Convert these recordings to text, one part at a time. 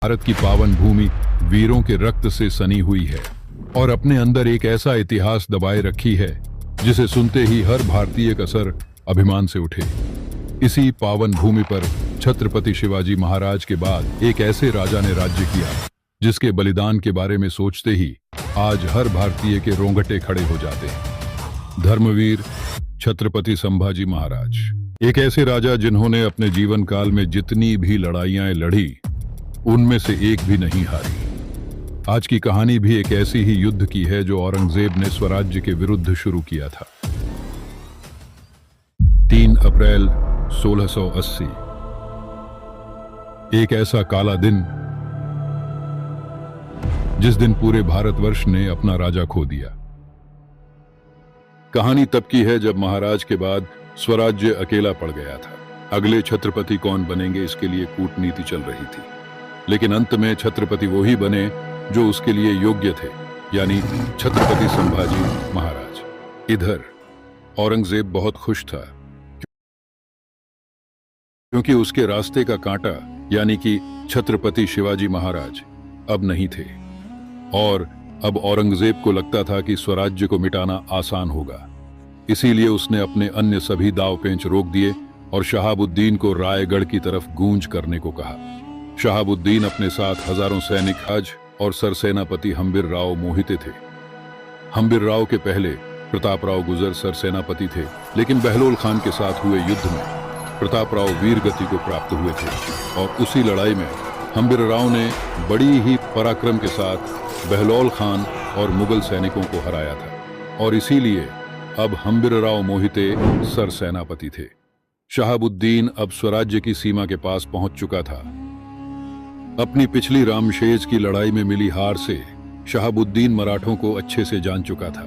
भारत की पावन भूमि वीरों के रक्त से सनी हुई है और अपने अंदर एक ऐसा इतिहास दबाए रखी है जिसे सुनते ही हर भारतीय का सर अभिमान से उठे। इसी पावन भूमि पर छत्रपति शिवाजी महाराज के बाद एक ऐसे राजा ने राज्य किया जिसके बलिदान के बारे में सोचते ही आज हर भारतीय के रोंगटे खड़े हो जाते हैं। धर्मवीर छत्रपति संभाजी महाराज, एक ऐसे राजा जिन्होंने अपने जीवन काल में जितनी भी लड़ाइयां लड़ी उनमें से एक भी नहीं हारी। आज की कहानी भी एक ऐसी ही युद्ध की है जो औरंगजेब ने स्वराज्य के विरुद्ध शुरू किया था। 3 अप्रैल 1680, एक ऐसा काला दिन जिस दिन पूरे भारतवर्ष ने अपना राजा खो दिया। कहानी तब की है जब महाराज के बाद स्वराज्य अकेला पड़ गया था। अगले छत्रपति कौन बनेंगे इसके लिए कूटनीति चल रही थी, लेकिन अंत में छत्रपति वो ही बने जो उसके लिए योग्य थे, यानी छत्रपति संभाजी महाराज। इधर औरंगजेब बहुत खुश था क्योंकि उसके रास्ते का कांटा यानी कि छत्रपति शिवाजी महाराज अब नहीं थे और अब औरंगजेब को लगता था कि स्वराज्य को मिटाना आसान होगा। इसीलिए उसने अपने अन्य सभी दांव पेंच रोक दिए और शहाबुद्दीन को रायगढ़ की तरफ गूंज करने को कहा। शहाबुद्दीन अपने साथ हजारों सैनिक आज और सरसेनापति हम्बिर राव मोहिते थे। हम्बिर राव के पहले प्रताप राव गुजर सरसेनापति थे, लेकिन बहलोल खान के साथ हुए युद्ध में प्रताप राव वीर गति को प्राप्त हुए थे और उसी लड़ाई में हम्बिर राव ने बड़ी ही पराक्रम के साथ बहलोल खान और मुगल सैनिकों को हराया था और इसीलिए अब हम्बिर राव मोहिते सरसेनापति थे। शहाबुद्दीन अब स्वराज्य की सीमा के पास पहुंच चुका था। अपनी पिछली रामशेज की लड़ाई में मिली हार से शहाबुद्दीन मराठों को अच्छे से जान चुका था।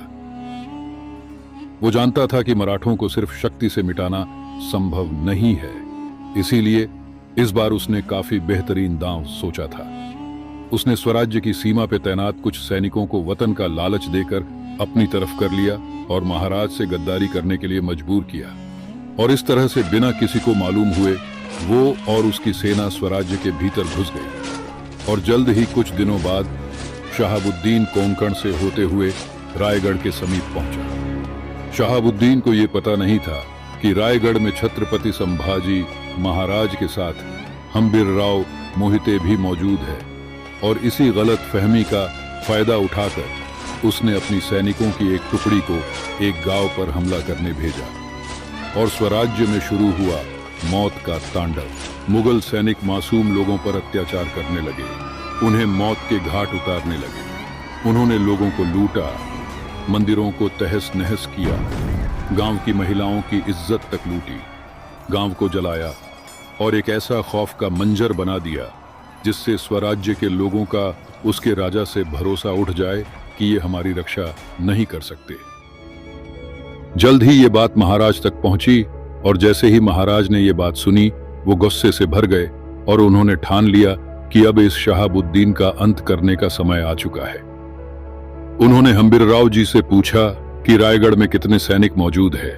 वो जानता था कि मराठों को सिर्फ शक्ति से मिटाना संभव नहीं है, इसीलिए इस बार उसने काफी बेहतरीन दांव सोचा था। उसने स्वराज्य की सीमा पे तैनात कुछ सैनिकों को वतन का लालच देकर अपनी तरफ कर लिया और महाराज से गद्दारी करने के लिए मजबूर किया और इस तरह से बिना किसी को मालूम हुए वो और उसकी सेना स्वराज्य के भीतर घुस गई और जल्द ही कुछ दिनों बाद शहाबुद्दीन कोंकण से होते हुए रायगढ़ के समीप पहुंचा। शहाबुद्दीन को यह पता नहीं था कि रायगढ़ में छत्रपति संभाजी महाराज के साथ हम्बिर राव मोहिते भी मौजूद है और इसी गलत फहमी का फायदा उठाकर उसने अपनी सैनिकों की एक टुकड़ी को एक गांव पर हमला करने भेजा और स्वराज्य में शुरू हुआ मौत का तांडव। मुगल सैनिक मासूम लोगों पर अत्याचार करने लगे, उन्हें मौत के घाट उतारने लगे। उन्होंने लोगों को लूटा, मंदिरों को तहस नहस किया, गांव की महिलाओं की इज्जत तक लूटी, गांव को जलाया और एक ऐसा खौफ का मंजर बना दिया जिससे स्वराज्य के लोगों का उसके राजा से भरोसा उठ जाए कि ये हमारी रक्षा नहीं कर सकते। जल्द ही ये बात महाराज तक पहुंची और जैसे ही महाराज ने ये बात सुनी वो गुस्से से भर गए और उन्होंने ठान लिया कि अब इस शहाबुद्दीन का अंत करने का समय आ चुका है। उन्होंने हम्बिर राव जी से पूछा कि रायगढ़ में कितने सैनिक मौजूद है।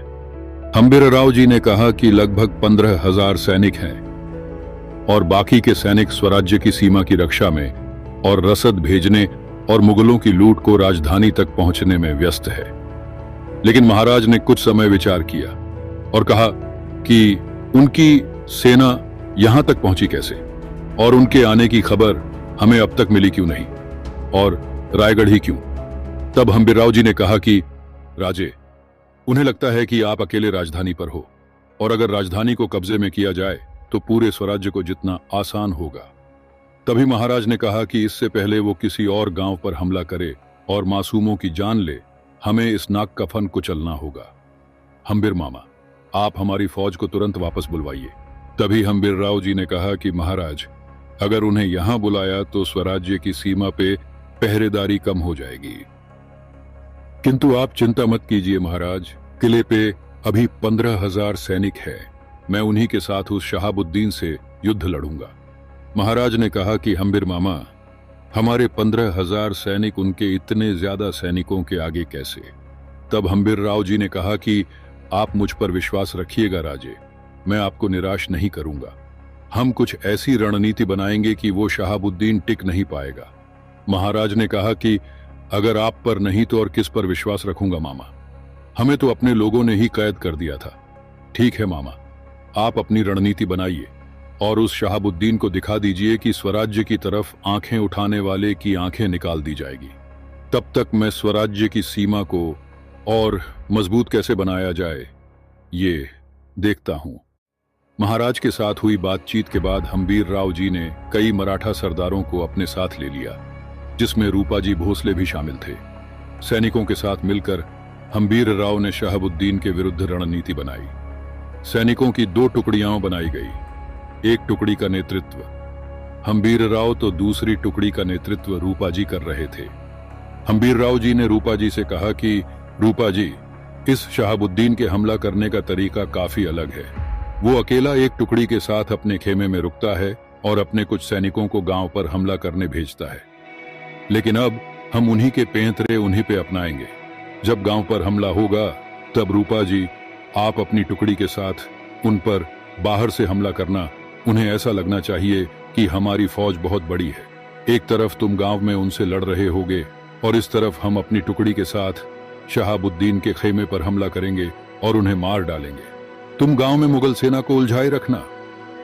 हम्बिर राव जी ने कहा कि लगभग 15,000 सैनिक हैं और बाकी के सैनिक स्वराज्य की सीमा की रक्षा में और रसद भेजने और मुगलों की लूट को राजधानी तक पहुंचने में व्यस्त है। लेकिन महाराज ने कुछ समय विचार किया और कहा कि उनकी सेना यहां तक पहुंची कैसे और उनके आने की खबर हमें अब तक मिली क्यों नहीं और रायगढ़ ही क्यों। तब हम्बिर राव जी ने कहा कि राजे, उन्हें लगता है कि आप अकेले राजधानी पर हो और अगर राजधानी को कब्जे में किया जाए तो पूरे स्वराज्य को जितना आसान होगा। तभी महाराज ने कहा कि इससे पहले वो किसी और गांव पर हमला करे और मासूमों की जान ले, हमें इस नाग कफन को चलना होगा। हम्बिर मामा, आप हमारी फौज को तुरंत वापस बुलवाइए। तभी हम्बिर राव जी ने कहा कि महाराज, अगर उन्हें यहां बुलाया तो स्वराज्य की सीमा पे पहरेदारी कम हो जाएगी। किंतु आप चिंता मत कीजिए महाराज, किले पे अभी 15,000 सैनिक है, मैं उन्हीं के साथ उस शहाबुद्दीन से युद्ध लड़ूंगा। महाराज ने कहा कि हम्बिर मामा, हमारे 15,000 सैनिक उनके इतने ज्यादा सैनिकों के आगे कैसे। तब हम्बिर राव जी ने कहा कि आप मुझ पर विश्वास रखिएगा राजे, मैं आपको निराश नहीं करूंगा। हम कुछ ऐसी रणनीति बनाएंगे कि वो शहाबुद्दीन टिक नहीं पाएगा। महाराज ने कहा कि अगर आप पर नहीं तो और किस पर विश्वास रखूंगा मामा। हमें तो अपने लोगों ने ही कैद कर दिया था। ठीक है मामा, आप अपनी रणनीति बनाइए और उस शहाबुद्दीन को दिखा दीजिए कि स्वराज्य की तरफ आंखें उठाने वाले की आंखें निकाल दी जाएगी। तब तक मैं स्वराज्य की सीमा को और मजबूत कैसे बनाया जाए ये देखता हूं। महाराज के साथ हुई बातचीत के बाद हम्बीर राव जी ने कई मराठा सरदारों को अपने साथ ले लिया, जिसमें रूपाजी भोसले भी शामिल थे। सैनिकों के साथ मिलकर हम्बीर राव ने शहाबुद्दीन के विरुद्ध रणनीति बनाई। सैनिकों की 2 टुकड़ियां बनाई गई। एक टुकड़ी का नेतृत्व हम्बीर राव तो दूसरी टुकड़ी का नेतृत्व रूपाजी कर रहे थे। हम्बीर राव जी ने रूपाजी से कहा कि रूपाजी, इस शहाबुद्दीन के हमला करने का तरीका काफी अलग है। वो अकेला एक टुकड़ी के साथ अपने खेमे में रुकता है और अपने कुछ सैनिकों को गांव पर हमला करने भेजता है। लेकिन अब हम उन्हीं के पैंतरे उन्हीं पे अपनाएंगे। जब गांव पर हमला होगा तब रूपाजी, आप अपनी टुकड़ी के साथ उन पर बाहर से हमला करना। उन्हें ऐसा लगना चाहिए कि हमारी फौज बहुत बड़ी है। एक तरफ तुम गांव में उनसे लड़ रहे होगे और इस तरफ हम अपनी टुकड़ी के साथ शहाबुद्दीन के खेमे पर हमला करेंगे और उन्हें मार डालेंगे। तुम गांव में मुगल सेना को उलझाए रखना।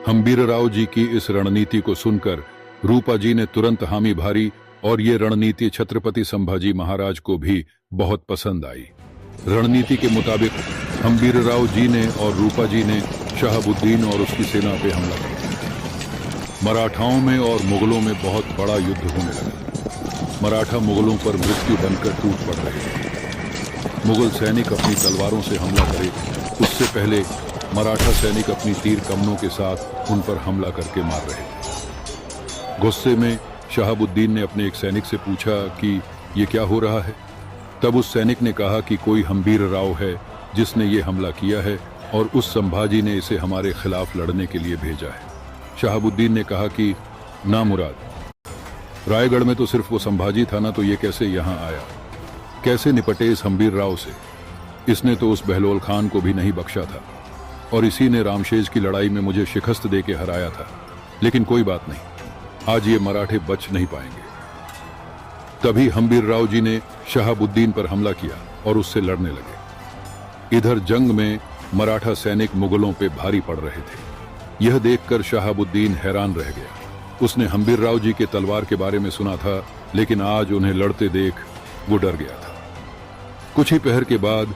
हम्बीर राव जी की इस रणनीति को सुनकर रूपाजी ने तुरंत हामी भरी और ये रणनीति छत्रपति संभाजी महाराज को भी बहुत पसंद आई। रणनीति के मुताबिक हम्बीर राव जी ने और रूपाजी ने शहाबुद्दीन और उसकी सेना पे हमला किया। मराठाओं में और मुगलों में बहुत बड़ा युद्ध होने लगा। मराठा मुगलों पर मृत्यु बनकर टूट पड़ रहे थे। मुगल सैनिक अपनी तलवारों से हमला करे उससे पहले मराठा सैनिक अपनी तीर कमनों के साथ उन पर हमला करके मार रहे थे। गुस्से में शहाबुद्दीन ने अपने एक सैनिक से पूछा कि ये क्या हो रहा है। तब उस सैनिक ने कहा कि कोई हम्बीर राव है जिसने ये हमला किया है और उस संभाजी ने इसे हमारे खिलाफ लड़ने के लिए भेजा है। शहाबुद्दीन ने कहा कि ना मुराद, रायगढ़ में तो सिर्फ वो संभाजी था ना, तो ये कैसे यहाँ आया? कैसे निपटे इस हम्बीर राव से? इसने तो उस बहलोल खान को भी नहीं बख्शा था और इसी ने रामशेज की लड़ाई में मुझे शिकस्त दे के हराया था। लेकिन कोई बात नहीं, आज ये मराठे बच नहीं पाएंगे। तभी हम्बीर राव जी ने शहाबुद्दीन पर हमला किया और उससे लड़ने लगे। इधर जंग में मराठा सैनिक मुगलों पे भारी पड़ रहे थे। यह देखकर शहाबुद्दीन हैरान रह गया। उसने हम्बीर राव जी के तलवार के बारे में सुना था, लेकिन आज उन्हें लड़ते देख वो डर गया था। कुछ ही पहर के बाद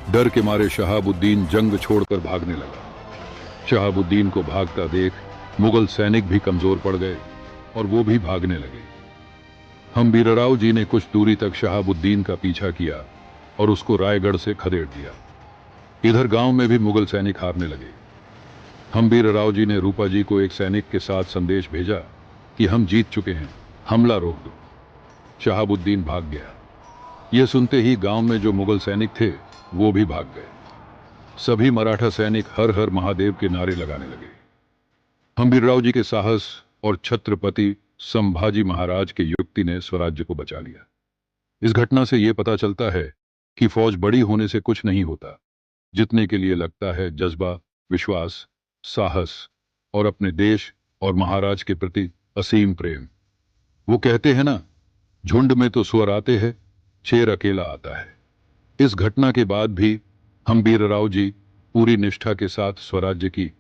डर के मारे शहाबुद्दीन जंग छोड़कर भागने लगा। शहाबुद्दीन को भागता देख मुगल सैनिक भी कमजोर पड़ गए और वो भी भागने लगे। हम्बीर राव जी ने कुछ दूरी तक शहाबुद्दीन का पीछा किया और उसको रायगढ़ से खदेड़ दिया। इधर गांव में भी मुगल सैनिक हारने लगे। हम्बीर राव जी ने रूपाजी को एक सैनिक के साथ संदेश भेजा कि हम जीत चुके हैं, हमला रोक दो। शहाबुद्दीन भाग गया। यह सुनते ही गांव में जो मुगल सैनिक थे वो भी भाग गए। सभी मराठा सैनिक हर हर महादेव के नारे लगाने लगे। हम्बीर राव जी के साहस और छत्रपति संभाजी महाराज के युक्ति ने स्वराज्य को बचा लिया। इस घटना से यह पता चलता है कि फौज बड़ी होने से कुछ नहीं होता, जितने के लिए लगता है जज्बा, विश्वास, साहस और अपने देश और महाराज के प्रति असीम प्रेम। वो कहते हैं ना, झुंड में तो सुअर आते हैं, शेर अकेला आता है। इस घटना के बाद भी हम्बीर राव जी पूरी निष्ठा के साथ स्वराज्य की